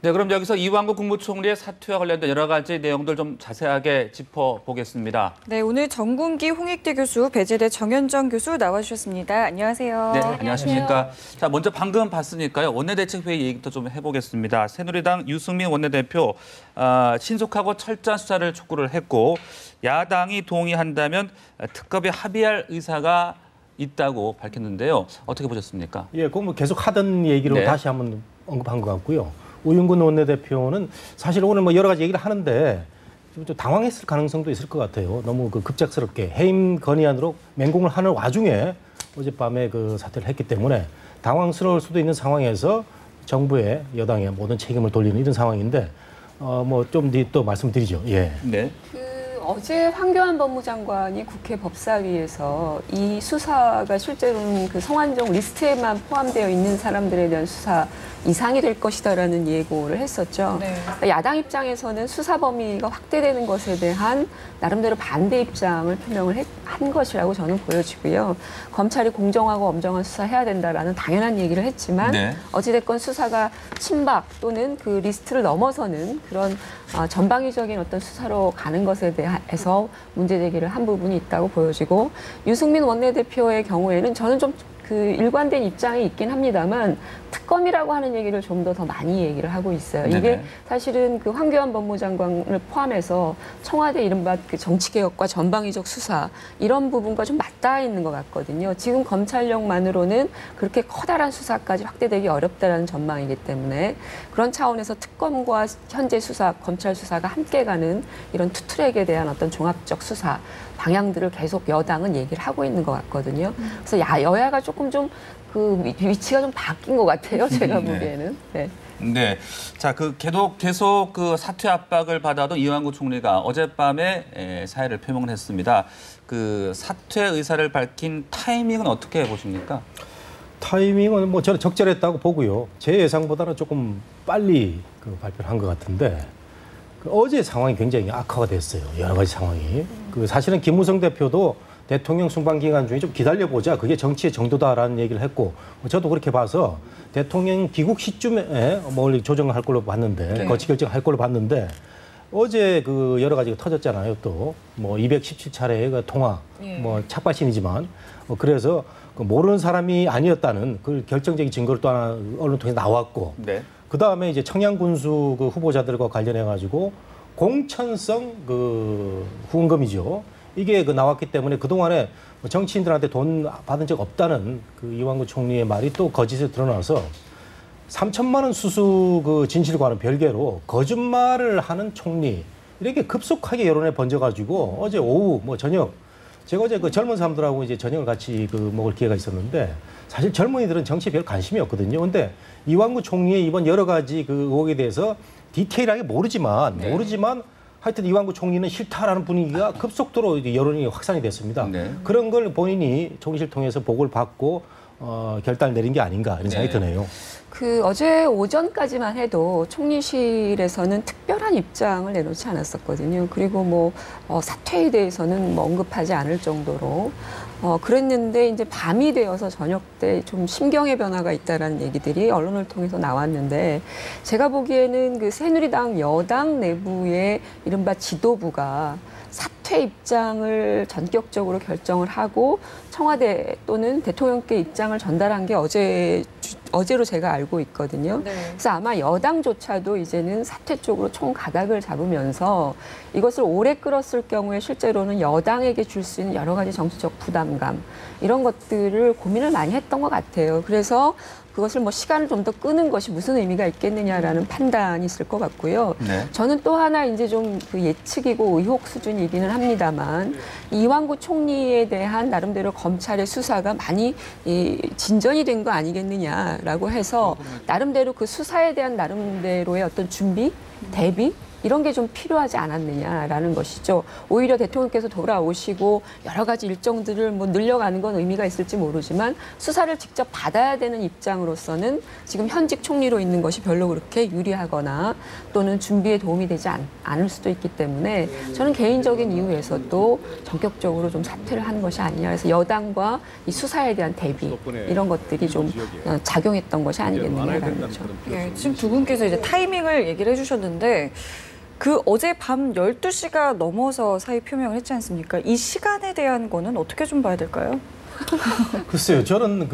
네, 그럼 여기서 이완구 국무총리의 사퇴와 관련된 여러 가지 내용들 좀 자세하게 짚어보겠습니다. 네, 오늘 정군기 홍익대 교수, 배재대 정현정 교수 나와주셨습니다. 안녕하세요. 네, 안녕하십니까. 자, 먼저 방금 봤으니까요. 원내대책회의 얘기부터 좀 해보겠습니다. 새누리당 유승민 원내대표 신속하고 철저한 수사를 촉구를 했고 야당이 동의한다면 특검에 합의할 의사가 있다고 밝혔는데요. 어떻게 보셨습니까? 예, 그거 뭐 계속 하던 얘기로 네. 다시 한번 언급한 것 같고요. 우윤근 원내대표는 사실 오늘 뭐 여러 가지 얘기를 하는데 좀 당황했을 가능성도 있을 것 같아요. 너무 그 급작스럽게 해임 건의안으로 맹공을 하는 와중에 어젯밤에 그 사퇴를 했기 때문에 당황스러울 수도 있는 상황에서 정부의 여당의 모든 책임을 돌리는 이런 상황인데 뭐 좀 뒤 또 말씀드리죠. 예. 네. 어제 황교안 법무장관이 국회 법사위에서 이 수사가 실제로는 그 성완종 리스트에만 포함되어 있는 사람들에 대한 수사 이상이 될 것이다라는 예고를 했었죠. 네. 그러니까 야당 입장에서는 수사 범위가 확대되는 것에 대한 나름대로 반대 입장을 표명을 한 것이라고 저는 보여지고요. 검찰이 공정하고 엄정한 수사해야 된다라는 당연한 얘기를 했지만 네. 어찌됐건 수사가 친박 또는 그 리스트를 넘어서는 그런 전방위적인 어떤 수사로 가는 것에 대해서 문제 제기를 한 부분이 있다고 보여지고 유승민 원내대표의 경우에는 저는 좀 그 일관된 입장이 있긴 합니다만 특검이라고 하는 얘기를 좀 더 많이 얘기를 하고 있어요. 이게 네네. 사실은 그 황교안 법무장관을 포함해서 청와대 이른바 그 정치개혁과 전방위적 수사 이런 부분과 좀 맞닿아 있는 것 같거든요. 지금 검찰력만으로는 그렇게 커다란 수사까지 확대되기 어렵다라는 전망이기 때문에 그런 차원에서 특검과 현재 수사, 검찰 수사가 함께 가는 이런 투트랙에 대한 어떤 종합적 수사 방향들을 계속 여당은 얘기를 하고 있는 것 같거든요. 그래서 여야가 조금 좀 그 위치가 좀 바뀐 것 같아요. 제가 보기에는. 네. 네. 자, 계속 그 사퇴 압박을 받아도 이완구 총리가 어젯밤에 사의를 표명을 했습니다. 그 사퇴 의사를 밝힌 타이밍은 어떻게 보십니까? 타이밍은 뭐 저는 적절했다고 보고요. 제 예상보다는 조금 빨리 그 발표를 한 것 같은데 어제 상황이 굉장히 악화가 됐어요. 여러 가지 상황이. 그 사실은 김무성 대표도 대통령 순방 기간 중에 좀 기다려보자. 그게 정치의 정도다라는 얘기를 했고 저도 그렇게 봐서 대통령 귀국 시점에 뭘 조정할 걸로 봤는데 네. 거치 결정할 걸로 봤는데 어제 그 여러 가지가 터졌잖아요. 또 뭐 217차례의 그 통화 뭐 착발신이지만 그래서 그 모르는 사람이 아니었다는 그 결정적인 증거를 또 하나 언론 통해서 나왔고 네. 그 다음에 이제 청양군수 그 후보자들과 관련해가지고 공천성 그 후원금이죠. 이게 그 나왔기 때문에 그동안에 정치인들한테 돈 받은 적 없다는 그 이완구 총리의 말이 또 거짓으로 드러나서 3천만 원 수수 그 진실과는 별개로 거짓말을 하는 총리 이렇게 급속하게 여론에 번져가지고 어제 오후 뭐 저녁 제가 어제 그 젊은 사람들하고 이제 저녁을 같이 그 먹을 기회가 있었는데 사실 젊은이들은 정치에 별 관심이 없거든요. 근데 이완구 총리의 이번 여러 가지 그 의혹에 대해서 디테일하게 모르지만 하여튼 이완구 총리는 싫다라는 분위기가 급속도로 이제 여론이 확산이 됐습니다. 네. 그런 걸 본인이 총리실 통해서 보고를 받고 결단을 내린 게 아닌가 이런 생각이 드네요. 그 어제 오전까지만 해도 총리실에서는 특별한 입장을 내놓지 않았었거든요. 그리고 뭐 사퇴에 대해서는 뭐 언급하지 않을 정도로 그랬는데 이제 밤이 되어서 저녁 때 좀 심경의 변화가 있다라는 얘기들이 언론을 통해서 나왔는데 제가 보기에는 그 새누리당 여당 내부의 이른바 지도부가 사퇴 입장을 전격적으로 결정을 하고 청와대 또는 대통령께 입장을 전달한 게 어제로 제가 알고 있거든요. 네. 그래서 아마 여당조차도 이제는 사퇴 쪽으로 총가닥을 잡으면서 이것을 오래 끌었을 경우에 실제로는 여당에게 줄 수 있는 여러 가지 정치적 부담감 이런 것들을 고민을 많이 했던 것 같아요. 그래서 그것을 뭐 시간을 좀 더 끄는 것이 무슨 의미가 있겠느냐라는 판단이 있을 것 같고요. 네. 저는 또 하나 이제 좀 그 예측이고 의혹 수준이기는 합니다만 이완구 총리에 대한 나름대로 검찰의 수사가 많이 진전이 된 거 아니겠느냐라고 해서 나름대로 그 수사에 대한 나름대로의 어떤 준비, 대비 이런 게 좀 필요하지 않았느냐라는 것이죠. 오히려 대통령께서 돌아오시고 여러 가지 일정들을 뭐 늘려가는 건 의미가 있을지 모르지만 수사를 직접 받아야 되는 입장으로서는 지금 현직 총리로 있는 것이 별로 그렇게 유리하거나 또는 준비에 도움이 되지 않을 수도 있기 때문에 저는 개인적인 이유에서도 전격적으로 좀 사퇴를 한 것이 아니냐. 그래서 여당과 이 수사에 대한 대비 이런 것들이 좀 작용했던 것이 아니겠느냐라는 거죠. 예, 지금 두 분께서 이제 타이밍을 얘기를 해주셨는데 그 어제 밤 12시가 넘어서 사의 표명을 했지 않습니까? 이 시간에 대한 거는 어떻게 좀 봐야 될까요? 글쎄요, 저는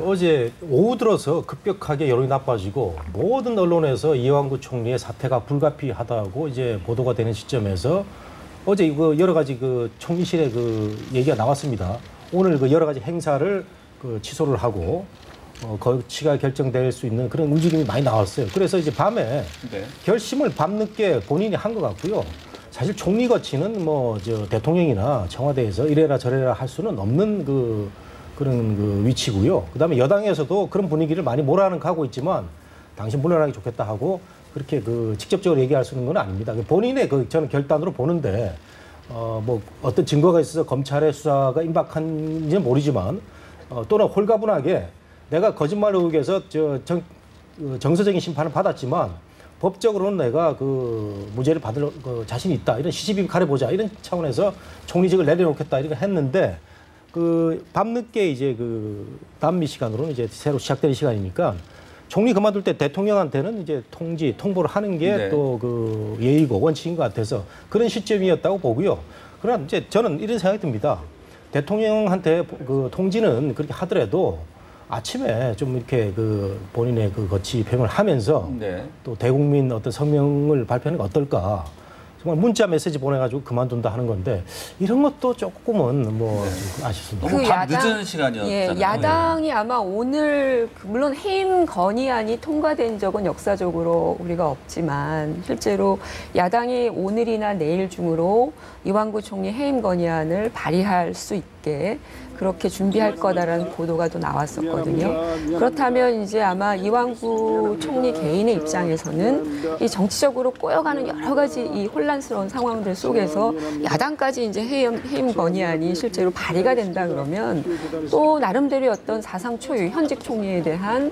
어제 오후 들어서 급격하게 여론이 나빠지고 모든 언론에서 이완구 총리의 사퇴가 불가피하다고 이제 보도가 되는 시점에서 어제 이거 여러 가지 총리실에 얘기가 나왔습니다. 오늘 여러 가지 행사를 취소를 하고 거치가 결정될 수 있는 그런 움직임이 많이 나왔어요. 그래서 이제 밤에 네. 결심을 밤늦게 본인이 한 것 같고요. 사실 총리 거치는 대통령이나 청와대에서 이래라 저래라 할 수는 없는 그런 위치고요. 그다음에 여당에서도 그런 분위기를 많이 몰아는 가고 있지만 당신 물러나기 좋겠다 하고 그렇게 직접적으로 얘기할 수 있는 건 아닙니다. 본인의 저는 결단으로 보는데 어떤 증거가 있어서 검찰의 수사가 임박한지는 모르지만 또는 홀가분하게 내가 거짓말 의혹에서 정서적인 심판을 받았지만 법적으로는 내가 무죄를 받을 자신이 있다. 이런 시시비비 가려보자. 이런 차원에서 총리직을 내려놓겠다. 이렇게 했는데 밤늦게 이제 남미 시간으로는 이제 새로 시작되는 시간이니까 총리 그만둘 때 대통령한테는 이제 통보를 하는 게 또 예의고 원칙인 것 같아서 그런 시점이었다고 보고요. 그러나 이제 저는 이런 생각이 듭니다. 대통령한테 통지는 그렇게 하더라도 아침에 좀 이렇게 본인의 거치 표명을 하면서 또 대국민 어떤 성명을 발표하는 게 어떨까. 정말 문자 메시지 보내가지고 그만둔다 하는 건데 이런 것도 조금은 좀 아쉽습니다. 너무 늦은 시간이었잖아요. 예, 야당이 아마 오늘 물론 해임 건의안이 통과된 적은 역사적으로 우리가 없지만 실제로 야당이 오늘이나 내일 중으로 이완구 총리 해임 건의안을 발의할 수 있게 그렇게 준비할 거다라는 보도가 또 나왔었거든요. 그렇다면 이제 아마 이완구 총리 개인의 입장에서는 이 정치적으로 꼬여가는 여러 가지 이 혼란스러운 상황들 속에서 야당까지 이제 해임 건의안이 실제로 발의가 된다 그러면 또 나름대로의 어떤 사상 초유 현직 총리에 대한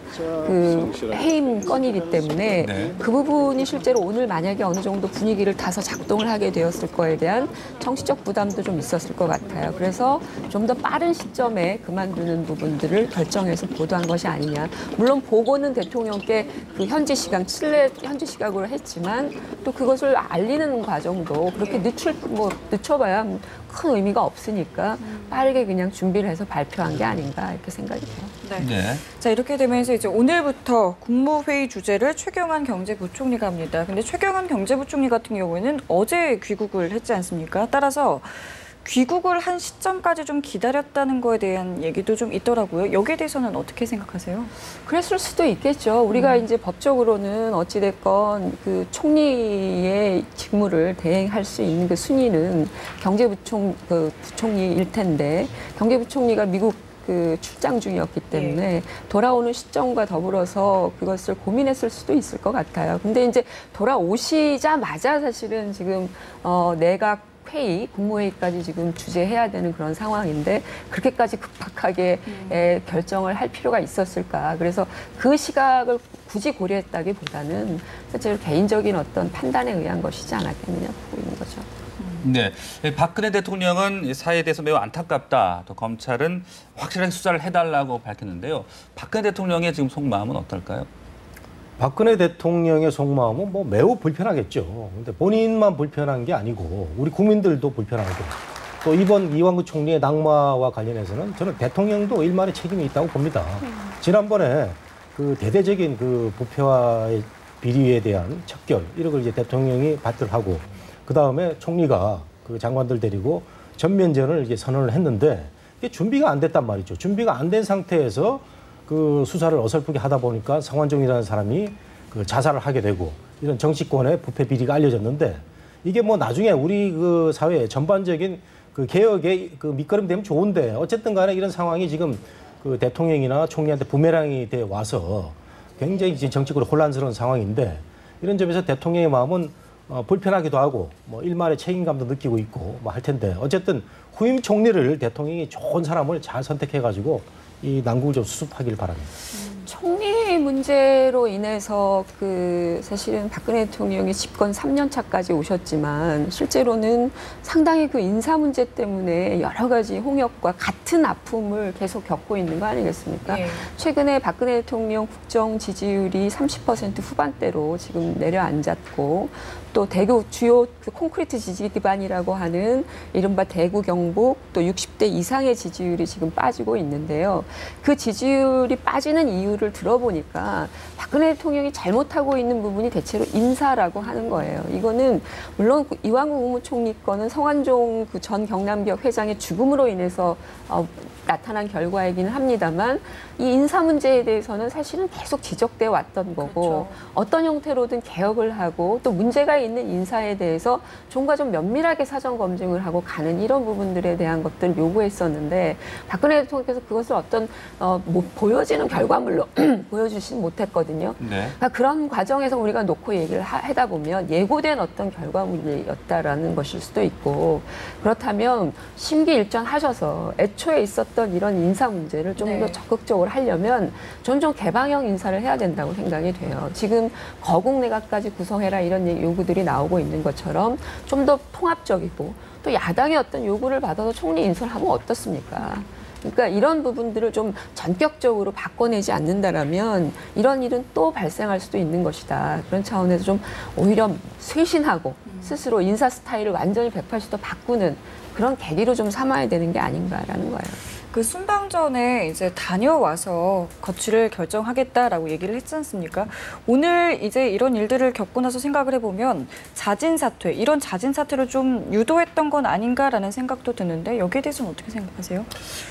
해임 건이기 때문에 그 부분이 실제로 오늘 만약에 어느 정도 분위기를 타서 작동을 하게 되었을 거에 대한 정치적 부담도 좀 있었을 것 같아요. 그래서 좀 더 빠른 시점에 그만두는 부분들을 결정해서 보도한 것이 아니냐. 물론 보고는 대통령께 현지 시각, 칠레 현지 시각으로 했지만 또 그것을 알리는 과정도 그렇게 늦춰봐야 큰 의미가 없으니까 빠르게 그냥 준비를 해서 발표한 게 아닌가 이렇게 생각이 돼요. 네. 자, 이렇게 되면서 이제 오늘부터 국무회의 주재를 최경환 경제부총리가 합니다. 근데 최경환 경제부총리 같은 경우에는 어제 귀국을 했지 않습니까? 따라서 귀국을 한 시점까지 좀 기다렸다는 거에 대한 얘기도 좀 있더라고요. 여기에 대해서는 어떻게 생각하세요? 그랬을 수도 있겠죠. 우리가 이제 법적으로는 어찌됐건 총리의 직무를 대행할 수 있는 순위는 부총리일 텐데 경제부총리가 미국 출장 중이었기 때문에 돌아오는 시점과 더불어서 그것을 고민했을 수도 있을 것 같아요. 근데 이제 돌아오시자마자 사실은 지금 내각 회의, 국무회의까지 지금 주재해야 되는 그런 상황인데 그렇게까지 급박하게 결정을 할 필요가 있었을까. 그래서 그 시각을 굳이 고려했다기보다는 실제로 개인적인 어떤 판단에 의한 것이지 않았겠느냐 보고 있는 거죠. 네, 박근혜 대통령은 사회에 대해서 매우 안타깝다. 또 검찰은 확실하게 수사를 해달라고 밝혔는데요. 박근혜 대통령의 지금 속마음은 어떨까요? 박근혜 대통령의 속마음은 매우 불편하겠죠. 근데 본인만 불편한 게 아니고 우리 국민들도 불편하고 또 이번 이완구 총리의 낙마와 관련해서는 저는 대통령도 일말의 책임이 있다고 봅니다. 지난번에 대대적인 부패와의 비리에 대한 척결 이런 걸 이제 대통령이 발표를 하고 그 다음에 총리가 장관들 데리고 전면전을 이제 선언을 했는데 이게 준비가 안 됐단 말이죠. 준비가 안 된 상태에서 수사를 어설프게 하다 보니까 성완종이라는 사람이 자살을 하게 되고 이런 정치권의 부패 비리가 알려졌는데 이게 나중에 우리 사회 전반적인 개혁의 밑거름 되면 좋은데 어쨌든 간에 이런 상황이 지금 대통령이나 총리한테 부메랑이 돼 와서 굉장히 지금 정치적으로 혼란스러운 상황인데 이런 점에서 대통령의 마음은 불편하기도 하고 뭐 일말의 책임감도 느끼고 있고 뭐 할 텐데 어쨌든 후임 총리를 대통령이 좋은 사람을 잘 선택해가지고 이 난국을 좀 수습하길 바랍니다. 총리 문제로 인해서 사실은 박근혜 대통령이 집권 3년 차까지 오셨지만 실제로는 상당히 그 인사 문제 때문에 여러 가지 홍역과 같은 아픔을 계속 겪고 있는 거 아니겠습니까? 네. 최근에 박근혜 대통령 국정 지지율이 30% 후반대로 지금 내려앉았고 또 대구 주요 그 콘크리트 지지 기반이라고 하는 이른바 대구 경북 또 60대 이상의 지지율이 지금 빠지고 있는데요. 그 지지율이 빠지는 이유를 들어보니까 박근혜 대통령이 잘못하고 있는 부분이 대체로 인사라고 하는 거예요. 이거는 물론 이완구 국무총리 거는 성완종 그 전 경남기업 회장의 죽음으로 인해서 나타난 결과이기는 합니다만 이 인사 문제에 대해서는 사실은 계속 지적돼 왔던 거고 그렇죠. 어떤 형태로든 개혁을 하고 또 문제가 있는 인사에 대해서 좀과 좀 면밀하게 사전 검증을 하고 가는 이런 부분들에 대한 것들을 요구했었는데 박근혜 대통령께서 그것을 어떤 보여지는 결과물로 보여주진 못했거든요. 네. 그러니까 그런 과정에서 우리가 놓고 얘기를 하다 보면 예고된 어떤 결과물이었다라는 것일 수도 있고 그렇다면 심기일전하셔서 애초에 있었던 이런 인사 문제를 좀 더 네. 적극적으로 하려면 좀 개방형 인사를 해야 된다고 생각이 돼요. 지금 거국 내각까지 구성해라 이런 요구들이 나오고 있는 것처럼 좀 더 통합적이고 또 야당의 어떤 요구를 받아서 총리 인선을 하면 어떻습니까? 그러니까 이런 부분들을 좀 전격적으로 바꿔내지 않는다라면 이런 일은 또 발생할 수도 있는 것이다. 그런 차원에서 좀 오히려 쇄신하고 스스로 인사 스타일을 완전히 180도 바꾸는 그런 계기로 좀 삼아야 되는 게 아닌가라는 거예요. 그 순방전에 이제 다녀와서 거취를 결정하겠다라고 얘기를 했지 않습니까? 오늘 이제 이런 일들을 겪고 나서 생각을 해보면 자진 사퇴, 이런 자진 사퇴를 좀 유도했던 건 아닌가라는 생각도 드는데 여기에 대해서는 어떻게 생각하세요?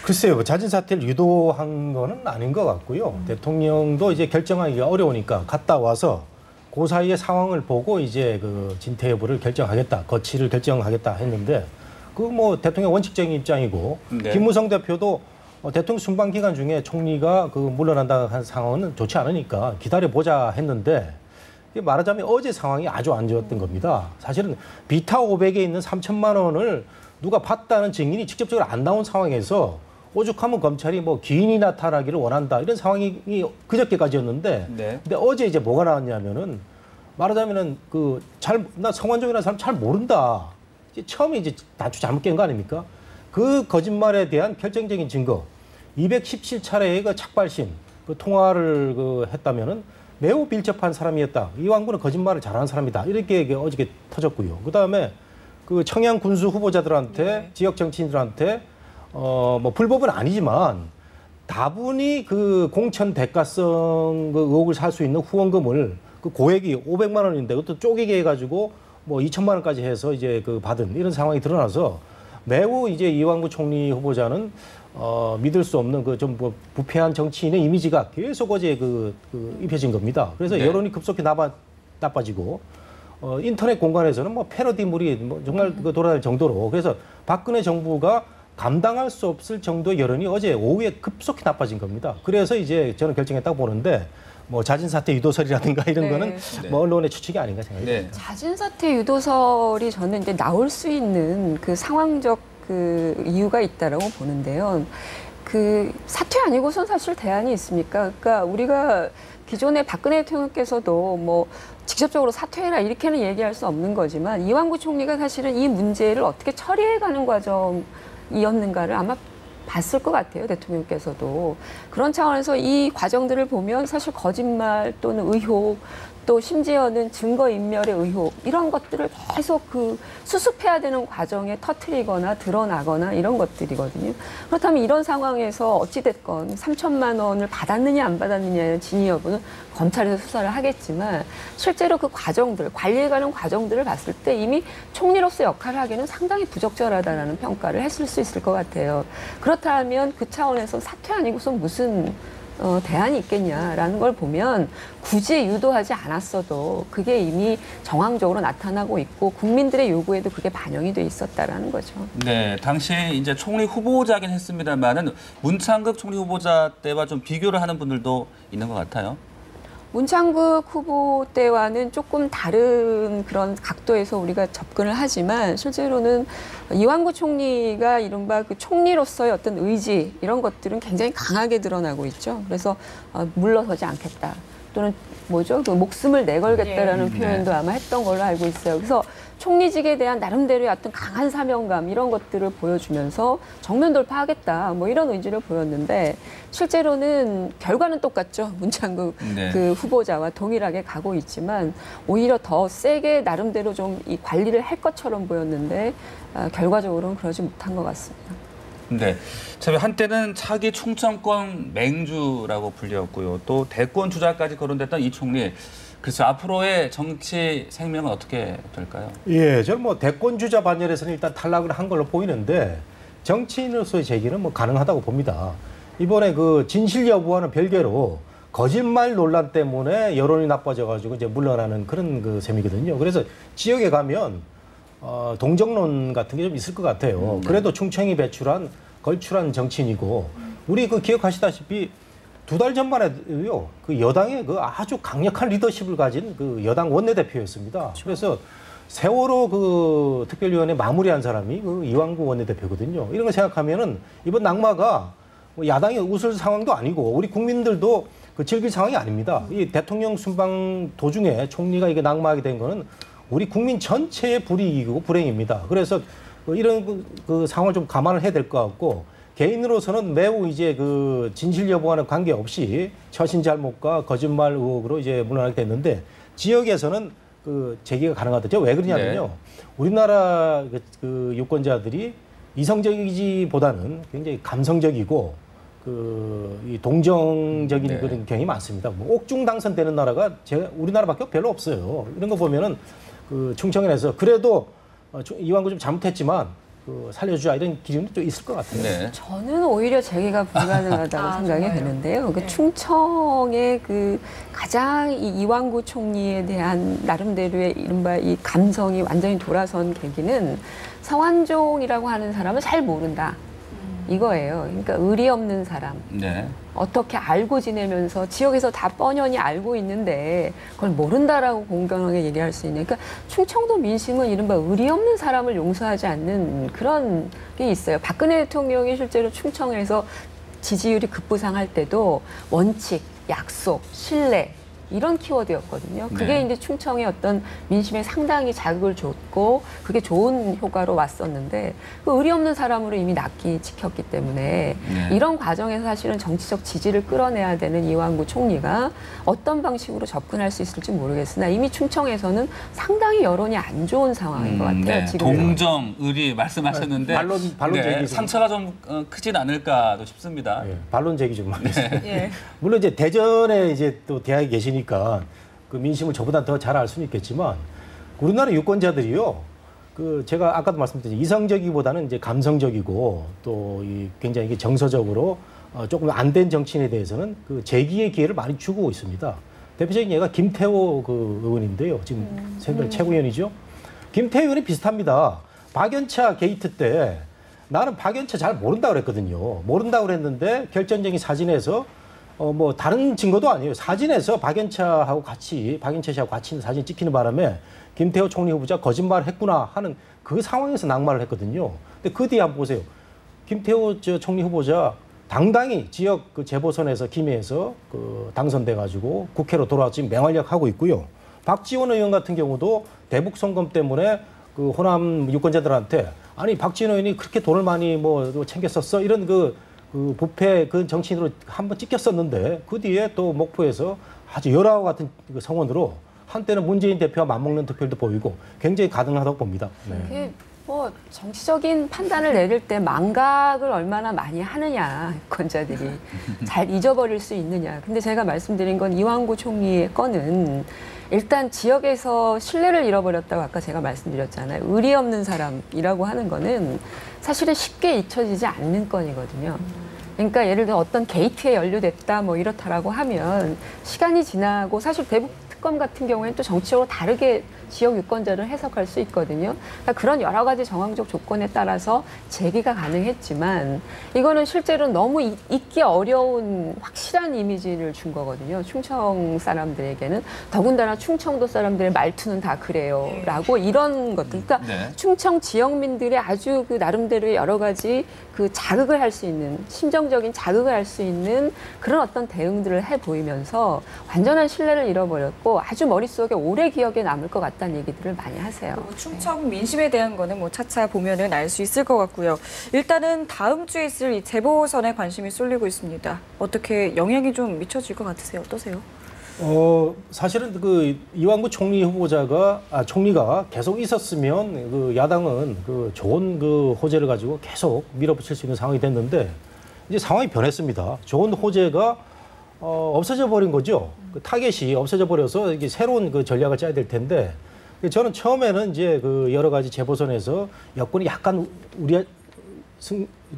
글쎄요, 자진 사퇴를 유도한 거는 아닌 것 같고요. 대통령도 이제 결정하기가 어려우니까 갔다 와서 그 사이의 상황을 보고 이제 그 진퇴 여부를 결정하겠다, 거취를 결정하겠다 했는데 그 뭐 대통령 원칙적인 입장이고 네. 김무성 대표도 대통령 순방 기간 중에 총리가 그 물러난다 한 상황은 좋지 않으니까 기다려 보자 했는데 말하자면 어제 상황이 아주 안 좋았던 겁니다. 사실은 비타 500에 있는 3천만 원을 누가 봤다는 증인이 직접적으로 안 나온 상황에서 오죽하면 검찰이 뭐 기인이 나타나기를 원한다 이런 상황이 그저께까지였는데 네. 근데 어제 이제 뭐가 나왔냐면은 말하자면은 나 성완종이라는 사람 잘 모른다. 처음에 이제 다투 잘못 깬 거 아닙니까? 그 거짓말에 대한 결정적인 증거, 217차례의 그 착발심, 그 통화를 했다면은 매우 빌접한 사람이었다. 이완구는 거짓말을 잘하는 사람이다. 이렇게 어저께 터졌고요. 그 다음에 그 청양 군수 후보자들한테, 지역 정치인들한테, 뭐 불법은 아니지만 다분히 그 공천 대가성 그 의혹을 살 수 있는 후원금을 그 고액이 500만 원인데 그것도 쪼개게 해가지고 뭐 2천만 원까지 해서 이제 그 받은 이런 상황이 드러나서 매우 이제 이완구 총리 후보자는 믿을 수 없는 그 좀 뭐 부패한 정치인의 이미지가 계속 어제 입혀진 겁니다. 그래서 네. 여론이 급속히 나빠지고 인터넷 공간에서는 뭐 패러디물이 뭐 정말 돌아다닐 정도로 그래서 박근혜 정부가 감당할 수 없을 정도의 여론이 어제 오후에 급속히 나빠진 겁니다. 그래서 이제 저는 결정했다고 보는데 뭐 자진 사퇴 유도설이라든가 이런 네. 거는 뭐 언론의 추측이 아닌가 생각이 듭니다. 네. 자진 사퇴 유도설이 저는 이제 나올 수 있는 그 상황적 그 이유가 있다라고 보는데요. 그 사퇴 아니고선 사실 대안이 있습니까? 그러니까 우리가 기존에 박근혜 대통령께서도 뭐 직접적으로 사퇴해라 이렇게는 얘기할 수 없는 거지만 이완구 총리가 사실은 이 문제를 어떻게 처리해가는 과정이었는가를 아마 봤을 것 같아요, 대통령께서도. 그런 차원에서 이 과정들을 보면 사실 거짓말 또는 의혹 또 심지어는 증거인멸의 의혹 이런 것들을 계속 수습해야 되는 과정에 터뜨리거나 드러나거나 이런 것들이거든요. 그렇다면 이런 상황에서 어찌됐건 3천만 원을 받았느냐 안 받았느냐의 진위 여부는 검찰에서 수사를 하겠지만 실제로 그 과정들, 관리해가는 과정들을 봤을 때 이미 총리로서 역할을 하기는 상당히 부적절하다라는 평가를 했을 수 있을 것 같아요. 그렇다면 그 차원에서 사퇴 아니고서 무슨 대안이 있겠냐라는 걸 보면 굳이 유도하지 않았어도 그게 이미 정황적으로 나타나고 있고 국민들의 요구에도 그게 반영이 돼 있었다라는 거죠. 네, 당시에 이제 총리 후보자긴 했습니다만은 문창극 총리 후보자 때와 좀 비교를 하는 분들도 있는 것 같아요. 문창극 후보 때와는 조금 다른 그런 각도에서 우리가 접근을 하지만 실제로는 이완구 총리가 이른바 그 총리로서의 어떤 의지 이런 것들은 굉장히 강하게 드러나고 있죠. 그래서 물러서지 않겠다. 또는 뭐죠? 그 목숨을 내걸겠다라는 표현도 아마 했던 걸로 알고 있어요. 그래서 총리직에 대한 나름대로의 어떤 강한 사명감 이런 것들을 보여주면서 정면 돌파하겠다 뭐 이런 의지를 보였는데 실제로는 결과는 똑같죠. 문창극 그 후보자와 동일하게 가고 있지만 오히려 더 세게 나름대로 좀 이 관리를 할 것처럼 보였는데 결과적으로는 그러지 못한 것 같습니다. 네, 참 한때는 차기 충청권 맹주라고 불렸고요. 또 대권 주자까지 거론됐던 이 총리. 그래서 앞으로의 정치 생명은 어떻게 될까요? 예, 저는 뭐 대권 주자 반열에서는 일단 탈락을 한 걸로 보이는데 정치인으로서의 재기는 뭐 가능하다고 봅니다. 이번에 그 진실 여부와는 별개로 거짓말 논란 때문에 여론이 나빠져가지고 이제 물러나는 그런 그 셈이거든요. 그래서 지역에 가면 동정론 같은 게 좀 있을 것 같아요. 그래도 충청이 걸출한 정치인이고 우리 그 기억하시다시피 2달 전만 해도요, 그 여당의 그 아주 강력한 리더십을 가진 그 여당 원내대표였습니다. 그렇죠. 그래서 세월호 그 특별위원회 마무리한 사람이 그 이완구 원내대표거든요. 이런 거 생각하면은 이번 낙마가 뭐 야당이 웃을 상황도 아니고 우리 국민들도 그 즐길 상황이 아닙니다. 이 대통령 순방 도중에 총리가 이게 낙마하게 된 거는 우리 국민 전체의 불이익이고 불행입니다. 그래서 이런 그 상황을 좀 감안을 해야 될 것 같고 개인으로서는 매우 이제 그 진실 여부와는 관계없이 처신 잘못과 거짓말 의혹으로 이제 물러나게 됐는데 지역에서는 그 제기가 가능하다. 왜 그러냐면요. 우리나라 그 유권자들이 이성적이지보다는 굉장히 감성적이고 이 동정적인 그런 경향이 많습니다. 뭐 옥중 당선되는 나라가 우리나라밖에 별로 없어요. 이런 거 보면은 그 충청에서 그래도 이완구 좀 잘못했지만 살려주자 이런 기준이 좀 있을 것 같아요. 네. 저는 오히려 재개가 불가능하다고 생각이 정말요? 되는데요. 그 네. 충청의 그 가장 이완구 총리에 대한 나름대로의 이른바 이 감성이 완전히 돌아선 계기는 성완종이라고 하는 사람을 잘 모른다. 이거예요. 그러니까 의리 없는 사람. 네. 어떻게 알고 지내면서 지역에서 다 뻔연히 알고 있는데 그걸 모른다라고 공경하게 얘기할 수 있는. 그러니까 충청도 민심은 이른바 의리 없는 사람을 용서하지 않는 그런 게 있어요. 박근혜 대통령이 실제로 충청에서 지지율이 급부상할 때도 원칙, 약속, 신뢰 이런 키워드였거든요. 그게 네. 이제 충청의 어떤 민심에 상당히 자극을 줬고 그게 좋은 효과로 왔었는데 그 의리 없는 사람으로 이미 낙기 찍혔기 때문에 이런 과정에서 사실은 정치적 지지를 끌어내야 되는 이완구 총리가 어떤 방식으로 접근할 수 있을지 모르겠으나 이미 충청에서는 상당히 여론이 안 좋은 상황인 것 같아요. 네. 지금 동정, 의리 말씀하셨는데 반론 제기 좀. 상처가 좀 크진 않을까도 싶습니다. 예, 반론 제기 좀 하겠습니다. 예. 물론 이제 대전에 이제 또 대학에 계시니까 그 민심을 저보다 더 잘 알 수는 있겠지만 우리나라 유권자들이요. 그 제가 아까도 말씀드렸듯이 이성적이보다는 이제 감성적이고 또 이 굉장히 이게 정서적으로 조금 안 된 정치인에 대해서는 그 재기의 기회를 많이 주고 있습니다. 대표적인 예가 김태호 그 의원인데요. 지금 새누리당 최고위원이죠. 김태호 의원이 비슷합니다. 박연차 게이트 때 나는 박연차 잘 모른다 그랬거든요. 모른다 그랬는데 결정적인 사진에서 뭐 다른 증거도 아니에요. 사진에서 박연차 씨하고 같이 있는 사진이 찍히는 바람에 김태호 총리 후보자 거짓말을 했구나 하는 그 상황에서 낙마를 했거든요. 근데 그 뒤에 한번 보세요. 김태호 총리 후보자 당당히 지역 그 재보선에서 김해에서 그 당선돼 가지고 국회로 돌아와 지금 맹활약하고 있고요. 박지원 의원 같은 경우도 대북 송금 때문에 그 호남 유권자들한테 아니 박지원 의원이 그렇게 돈을 많이 뭐 챙겼었어 이런 그 부패 그 정치인으로 한번 찍혔었는데 그 뒤에 또 목포에서 아주 열화와 같은 그 성원으로 한때는 문재인 대표와 맞먹는 득표도 보이고 굉장히 가능하다고 봅니다. 네. 그게 뭐 정치적인 판단을 내릴 때 망각을 얼마나 많이 하느냐 유권자들이 잘 잊어버릴 수 있느냐. 근데 제가 말씀드린 건 이완구 총리의 건은 일단 지역에서 신뢰를 잃어버렸다고 아까 제가 말씀드렸잖아요. 의리 없는 사람이라고 하는 거는 사실은 쉽게 잊혀지지 않는 건이거든요. 그러니까 예를 들어 어떤 게이트에 연루됐다 뭐 이렇다라고 하면 시간이 지나고 사실 대북 특검 같은 경우에는 또 정치적으로 다르게 지역 유권자를 해석할 수 있거든요. 그러니까 그런 여러 가지 정황적 조건에 따라서 제기가 가능했지만 이거는 실제로 너무 잊기 어려운 확실한 이미지를 준 거거든요. 충청 사람들에게는 더군다나 충청도 사람들의 말투는 다 그래요라고 이런 것들. 그러니까 네. 충청 지역민들의 아주 그 나름대로의 여러 가지 그 자극을 할 수 있는 심정적인 자극을 할 수 있는 그런 어떤 대응들을 해 보이면서 완전한 신뢰를 잃어버렸고 아주 머릿속에 오래 기억에 남을 것 같다는 얘기들을 많이 하세요. 뭐 충청 민심에 대한 거는 뭐 차차 보면은 알 수 있을 것 같고요. 일단은 다음 주에 있을 이 재보선에 관심이 쏠리고 있습니다. 어떻게 영향이 좀 미쳐질 것 같으세요? 어떠세요? 사실은 그 이완구 총리 총리가 계속 있었으면 그 야당은 그 좋은 그 호재를 가지고 계속 밀어붙일 수 있는 상황이 됐는데 이제 상황이 변했습니다. 좋은 호재가 없어져 버린 거죠. 그 타겟이 없어져 버려서 이게 새로운 그 전략을 짜야 될 텐데 저는 처음에는 이제 그 여러 가지 재보선에서 여권이 약간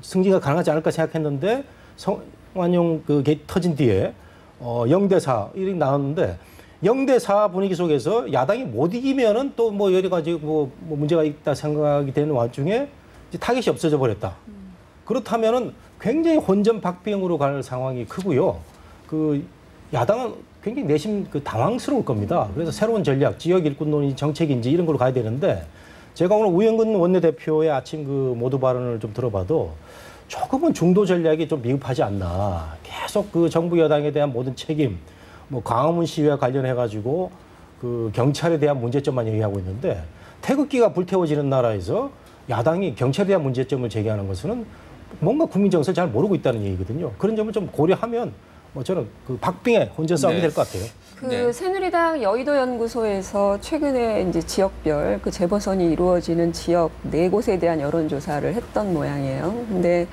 승리가 가능하지 않을까 생각했는데 성완용 그 게이트 터진 뒤에 0대4 이렇게 나왔는데 0대4 분위기 속에서 야당이 못 이기면은 또 뭐 여러 가지 뭐 문제가 있다 생각이 되는 와중에 이제 타겟이 없어져 버렸다. 그렇다면은 굉장히 혼전박빙으로 갈 상황이 크고요. 그 야당은 굉장히 내심 그 당황스러울 겁니다. 그래서 새로운 전략, 지역 일꾼론이 정책인지 이런 걸로 가야 되는데 제가 오늘 우영근 원내대표의 아침 그 모두 발언을 좀 들어봐도 조금은 중도 전략이 좀 미흡하지 않나. 계속 그 정부 여당에 대한 모든 책임, 뭐 광화문 시위와 관련해 가지고 그 경찰에 대한 문제점만 얘기하고 있는데 태극기가 불태워지는 나라에서 야당이 경찰에 대한 문제점을 제기하는 것은 뭔가 국민 정서를 잘 모르고 있다는 얘기거든요. 그런 점을 좀 고려하면 뭐 저는 그 박빙의 혼전 싸움이 네. 될 것 같아요. 그 네. 새누리당 여의도 연구소에서 최근에 이제 지역별 그 재보선이 이루어지는 지역 4곳에 대한 여론조사를 했던 모양이에요. 근데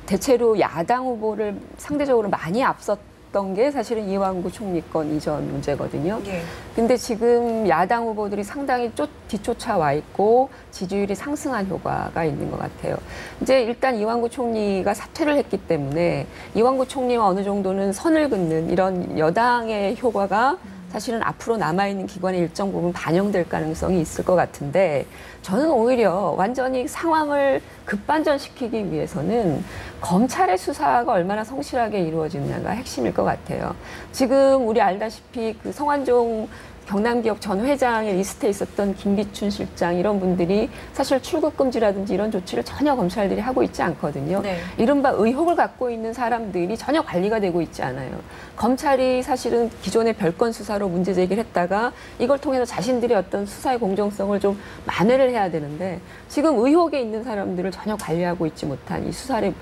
대체로 야당 후보를 상대적으로 많이 앞섰던 게 사실은 이완구 총리권 이전 문제거든요. 예. 근데 지금 야당 후보들이 상당히 뒤쫓아와 있고 지지율이 상승한 효과가 있는 것 같아요. 이제 일단 이완구 총리가 사퇴를 했기 때문에 이완구 총리와 어느 정도는 선을 긋는 이런 여당의 효과가 사실은 앞으로 남아있는 기관의 일정 부분 반영될 가능성이 있을 것 같은데 저는 오히려 완전히 상황을 급반전시키기 위해서는 검찰의 수사가 얼마나 성실하게 이루어지느냐가 핵심일 것 같아요. 지금 우리 알다시피 그 성완종 경남기업 전 회장의 리스트에 있었던 김기춘 실장 이런 분들이 사실 출국 금지라든지 이런 조치를 전혀 검찰들이 하고 있지 않거든요. 네. 이른바 의혹을 갖고 있는 사람들이 전혀 관리가 되고 있지 않아요. 검찰이 사실은 기존의 별건 수사로 문제 제기를 했다가 이걸 통해서 자신들의 어떤 수사의 공정성을 좀 만회를 해야 되는데 지금 의혹에 있는 사람들을 전혀 관리하고 있지 못한 이 수사의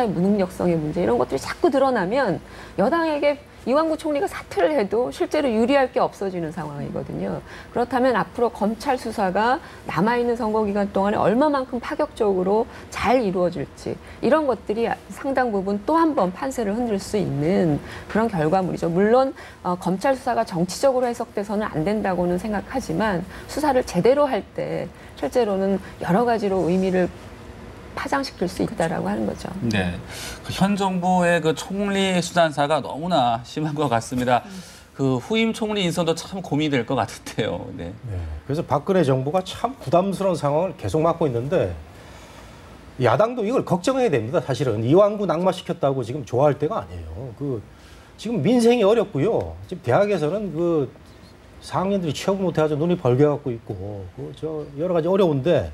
무능력성의 문제 이런 것들이 자꾸 드러나면 여당에게 이완구 총리가 사퇴를 해도 실제로 유리할 게 없어지는 상황이거든요. 그렇다면 앞으로 검찰 수사가 남아있는 선거기간 동안에 얼마만큼 파격적으로 잘 이루어질지 이런 것들이 상당 부분 또 한 번 판세를 흔들 수 있는 그런 결과물이죠. 물론 검찰 수사가 정치적으로 해석돼서는 안 된다고는 생각하지만 수사를 제대로 할 때 실제로는 여러 가지로 의미를 파장시킬 수 있다라고 하는 거죠. 네, 현 정부의 그 총리 수단사가 너무나 심한 것 같습니다. 그 후임 총리 인선도 참 고민이 될 것 같은데요. 네. 네. 그래서 박근혜 정부가 참 부담스러운 상황을 계속 맡고 있는데 야당도 이걸 걱정해야 됩니다. 사실은 이완구 낙마시켰다고 지금 좋아할 때가 아니에요. 지금 민생이 어렵고요. 지금 대학에서는 그 4학년들이 취업을 못해가지고 눈이 벌게갖고 있고 여러 가지 어려운데.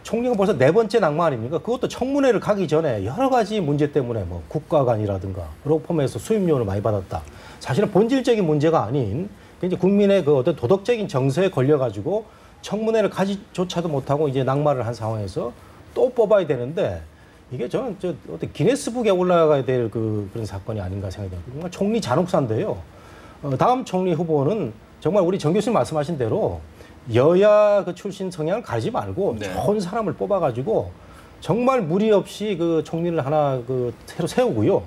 총리가 벌써 4번째 낙마 아닙니까? 그것도 청문회를 가기 전에 여러 가지 문제 때문에 뭐 국가관이라든가 로펌에서 수임료를 많이 받았다. 사실은 본질적인 문제가 아닌 이제 국민의 그 어떤 도덕적인 정서에 걸려가지고 청문회를 가지조차도 못하고 이제 낙마를 한 상황에서 또 뽑아야 되는데 이게 저는 어떤 기네스북에 올라가야 될 그런 사건이 아닌가 생각이 듭니다. 정말 총리 잔혹사인데요. 다음 총리 후보는 정말 우리 정 교수님 말씀하신 대로 여야 그 출신 성향을 가리지 말고 네. 좋은 사람을 뽑아가지고 정말 무리 없이 그 총리를 하나 그 새로 세우고요.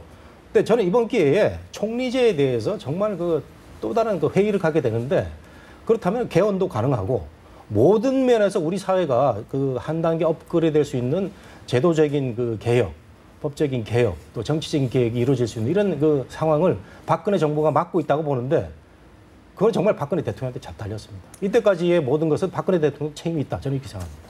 근데 저는 이번 기회에 총리제에 대해서 정말 그 또 다른 그 회의를 가게 되는데 그렇다면 개헌도 가능하고 모든 면에서 우리 사회가 그 한 단계 업그레이드 될 수 있는 제도적인 그 개혁 법적인 개혁 또 정치적인 개혁이 이루어질 수 있는 이런 그 상황을 박근혜 정부가 막고 있다고 보는데 그건 정말 박근혜 대통령한테 잡달렸습니다. 이때까지의 모든 것은 박근혜 대통령 책임이 있다. 저는 이렇게 생각합니다.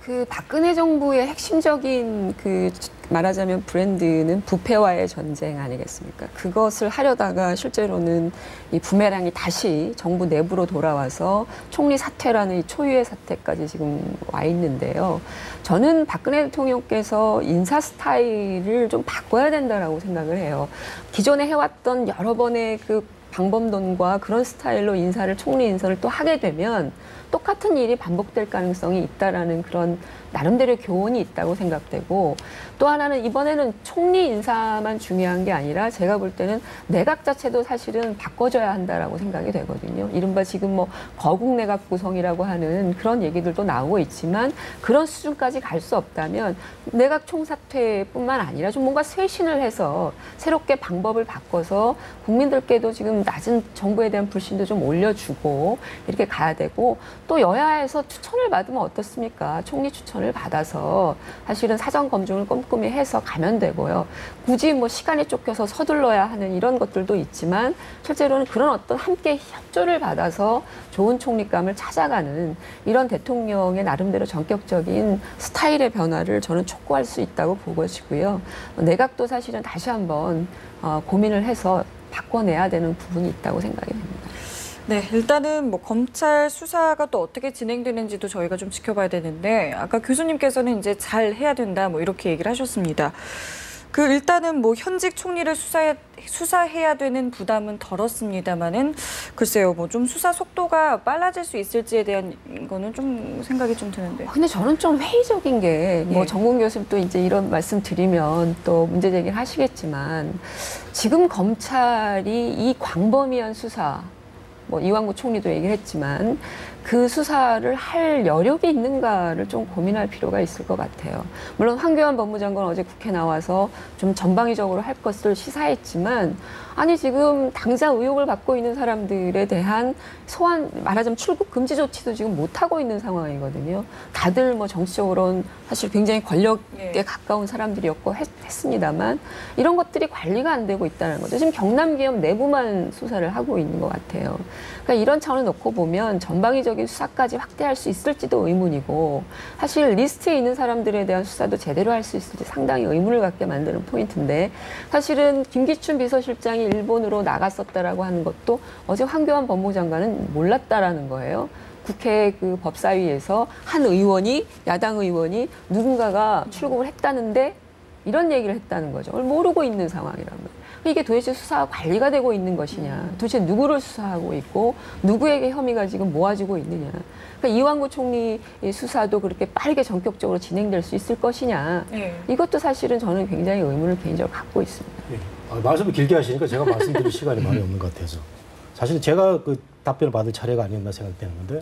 그 박근혜 정부의 핵심적인 그 말하자면 브랜드는 부패와의 전쟁 아니겠습니까? 그것을 하려다가 실제로는 이 부메랑이 다시 정부 내부로 돌아와서 총리 사퇴라는 이 초유의 사태까지 지금 와 있는데요. 저는 박근혜 대통령께서 인사 스타일을 좀 바꿔야 된다라고 생각을 해요. 기존에 해왔던 여러 번의 그 방법론과 그런 스타일로 총리 인사를 또 하게 되면 똑같은 일이 반복될 가능성이 있다라는 그런 나름대로 교훈이 있다고 생각되고 또 하나는 이번에는 총리 인사만 중요한 게 아니라 제가 볼 때는 내각 자체도 사실은 바꿔줘야 한다라고 생각이 되거든요. 이른바 지금 뭐 거국 내각 구성이라고 하는 그런 얘기들도 나오고 있지만 그런 수준까지 갈 수 없다면 내각 총사퇴뿐만 아니라 좀 뭔가 쇄신을 해서 새롭게 방법을 바꿔서 국민들께도 지금 낮은 정부에 대한 불신도 좀 올려주고 이렇게 가야 되고 또 여야에서 추천을 받으면 어떻습니까? 총리 추천을 받아서 사실은 사전 검증을 꼼꼼히 해서 가면 되고요. 굳이 뭐 시간이 쫓겨서 서둘러야 하는 이런 것들도 있지만 실제로는 그런 어떤 함께 협조를 받아서 좋은 총리감을 찾아가는 이런 대통령의 나름대로 전격적인 스타일의 변화를 저는 촉구할 수 있다고 보고지고요. 내각도 사실은 다시 한번 고민을 해서 바꿔내야 되는 부분이 있다고 생각이 됩니다. 네, 일단은 뭐 검찰 수사가 또 어떻게 진행되는지도 저희가 좀 지켜봐야 되는데 아까 교수님께서는 이제 잘 해야 된다 뭐 이렇게 얘기를 하셨습니다. 그 일단은 뭐 현직 총리를 수사해야 되는 부담은 덜었습니다만은 글쎄요, 뭐 좀 수사 속도가 빨라질 수 있을지에 대한 거는 좀 생각이 좀 드는데. 근데 저는 좀 회의적인 게 뭐 예. 정공 교수님도 이제 이런 말씀 드리면 또 문제 제기를 하시겠지만 지금 검찰이 이 광범위한 수사 뭐 이완구 총리도 얘기를 했지만 그 수사를 할 여력이 있는가를 좀 고민할 필요가 있을 것 같아요. 물론 황교안 법무장관 어제 국회 나와서 좀 전방위적으로 할 것을 시사했지만 아니 지금 당장 의혹을 받고 있는 사람들에 대한 소환 말하자면 출국 금지 조치도 지금 못 하고 있는 상황이거든요. 다들 뭐 정치적으로는 사실 굉장히 권력에 가까운 사람들이었고 했습니다만 이런 것들이 관리가 안 되고 있다는 거죠. 지금 경남기업 내부만 수사를 하고 있는 것 같아요. 그러니까 이런 차원을 놓고 보면 전방위적인 수사까지 확대할 수 있을지도 의문이고 사실 리스트에 있는 사람들에 대한 수사도 제대로 할 수 있을지 상당히 의문을 갖게 만드는 포인트인데 사실은 김기춘 비서실장이 일본으로 나갔었다라고 하는 것도 어제 황교안 법무장관은 몰랐다라는 거예요. 국회 그 법사위에서 한 의원이 야당 의원이 누군가가 출국을 했다는데 이런 얘기를 했다는 거죠. 모르고 있는 상황이란 말이에요. 이게 도대체 수사가 관리가 되고 있는 것이냐. 도대체 누구를 수사하고 있고 누구에게 혐의가 지금 모아지고 있느냐. 그러니까 이완구 총리 수사도 그렇게 빠르게 전격적으로 진행될 수 있을 것이냐. 이것도 사실은 저는 굉장히 의문을 개인적으로 갖고 있습니다. 말씀을 길게 하시니까 제가 말씀드릴 시간이 많이 없는 것 같아서 사실 제가 그 답변을 받을 차례가 아니었나 생각되는데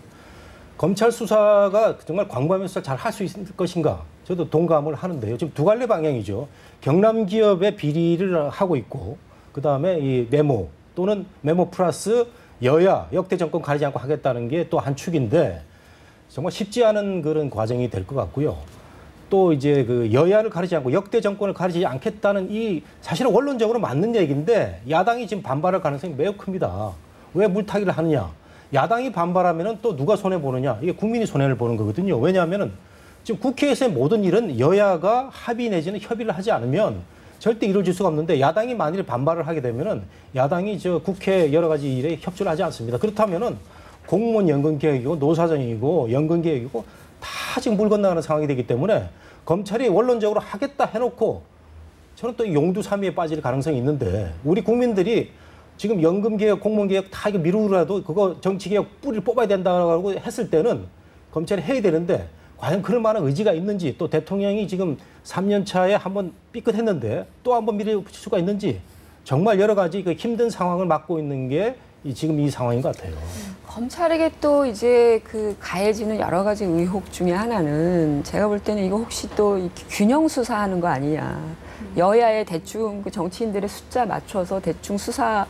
검찰 수사가 정말 광범위한 수사를 잘 할 수 있을 것인가 저도 동감을 하는데요. 지금 두 갈래 방향이죠. 경남 기업의 비리를 하고 있고 그다음에 이 메모 또는 메모 플러스 여야 역대 정권 가리지 않고 하겠다는 게 또 한 축인데 정말 쉽지 않은 그런 과정이 될 것 같고요. 또 이제 그 여야를 가리지 않고 역대 정권을 가리지 않겠다는 이 사실은 원론적으로 맞는 얘기인데 야당이 지금 반발할 가능성이 매우 큽니다. 왜 물타기를 하느냐? 야당이 반발하면은 또 누가 손해 보느냐? 이게 국민이 손해를 보는 거거든요. 왜냐하면은 지금 국회에서의 모든 일은 여야가 합의 내지는 협의를 하지 않으면 절대 이루어질 수가 없는데 야당이 만일 반발을 하게 되면은 야당이 저 국회 여러 가지 일에 협조를 하지 않습니다. 그렇다면은 공무원 연금 개혁이고 노사정이고 연금 개혁이고 다 지금 물 건너가는 상황이 되기 때문에 검찰이 원론적으로 하겠다 해놓고 저는 또 용두사미에 빠질 가능성이 있는데 우리 국민들이 지금 연금개혁, 공무원개혁 다 이거 미루더라도 그거 정치개혁 뿌리를 뽑아야 된다고 했을 때는 검찰이 해야 되는데 과연 그럴 만한 의지가 있는지 또 대통령이 지금 3년 차에 한번 삐끗했는데 또 한번 밀어붙일 수가 있는지 정말 여러 가지 그 힘든 상황을 맞고 있는 게 지금 이 상황인 것 같아요. 검찰에게 또 이제 그 가해지는 여러 가지 의혹 중에 하나는 제가 볼 때는 이거 혹시 또 균형 수사하는 거 아니냐. 여야의 대충 그 정치인들의 숫자 맞춰서 대충 수사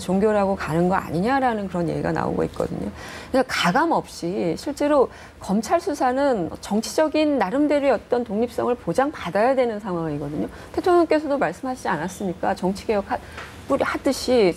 종결하고 가는 거 아니냐라는 그런 얘기가 나오고 있거든요. 그러니까 가감 없이 실제로 검찰 수사는 정치적인 나름대로의 어떤 독립성을 보장받아야 되는 상황이거든요. 대통령께서도 말씀하시지 않았습니까? 정치개혁 하듯이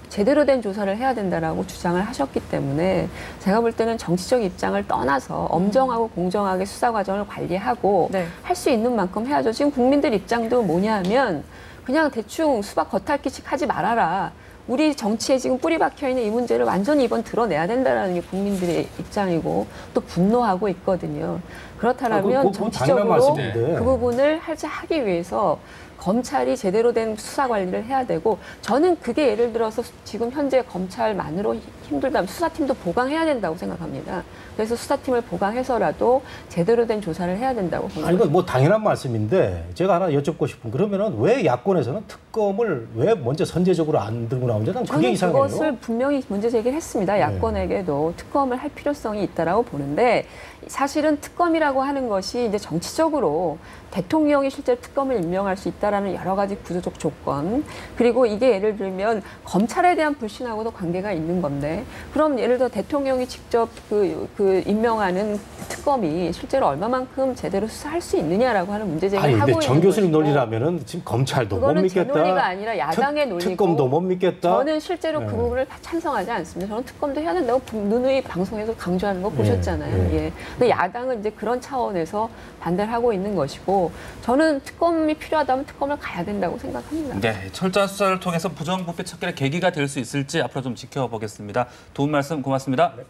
제대로 된 조사를 해야 된다라고 주장을 하셨기 때문에 제가 볼 때는 정치적 입장을 떠나서 엄정하고 공정하게 수사 과정을 관리하고 네. 할 수 있는 만큼 해야죠. 지금 국민들 입장도 뭐냐면 그냥 대충 수박 겉핥기식 하지 말아라. 우리 정치에 지금 뿌리 박혀 있는 이 문제를 완전히 이번 드러내야 된다는 게 국민들의 입장이고 또 분노하고 있거든요. 그렇다면 당연한 정치적으로 말씀인데. 그 부분을 하기 위해서 검찰이 제대로 된 수사 관리를 해야 되고 저는 그게 예를 들어서 지금 현재 검찰만으로 힘들다면 수사팀도 보강해야 된다고 생각합니다. 그래서 수사팀을 보강해서라도 제대로 된 조사를 해야 된다고 봅니다. 아니, 이건 뭐 당연한 말씀인데 제가 하나 여쭙고 싶은 그러면은 왜 야권에서는 특검을 왜 먼저 선제적으로 안 들고 나오는지 난 그게 저는 이상해요. 그것을 분명히 문제 제기를 했습니다. 야권에게도 특검을 할 필요성이 있다라고 보는데 사실은 특검이라고 하는 것이 이제 정치적으로 대통령이 실제 특검을 임명할 수 있다라는 여러 가지 구조적 조건 그리고 이게 예를 들면 검찰에 대한 불신하고도 관계가 있는 건데 그럼 예를 들어 대통령이 직접 그 임명하는 특검이 실제로 얼마만큼 제대로 수사할 수 있느냐라고 하는 문제 제기를 아니, 하고 근데 있는 정 교수님 것이고 논리라면은 지금 검찰도 못 그거는 믿겠다. 제 논리가 아니라 야당의 논리고 특검도 못 믿겠다. 저는 실제로 그 부분을 찬성하지 않습니다. 저는 특검도 해야 된다고 누누이 방송에서 강조하는 거 보셨잖아요. 예. 근데 야당은 이제 그런 차원에서 반대를 하고 있는 것이고 저는 특검이 필요하다면 특검을 가야 된다고 생각합니다. 네, 철저한 수사를 통해서 부정부패 찾기의 계기가 될 수 있을지 앞으로 좀 지켜보겠습니다. 도움 말씀 고맙습니다. 네.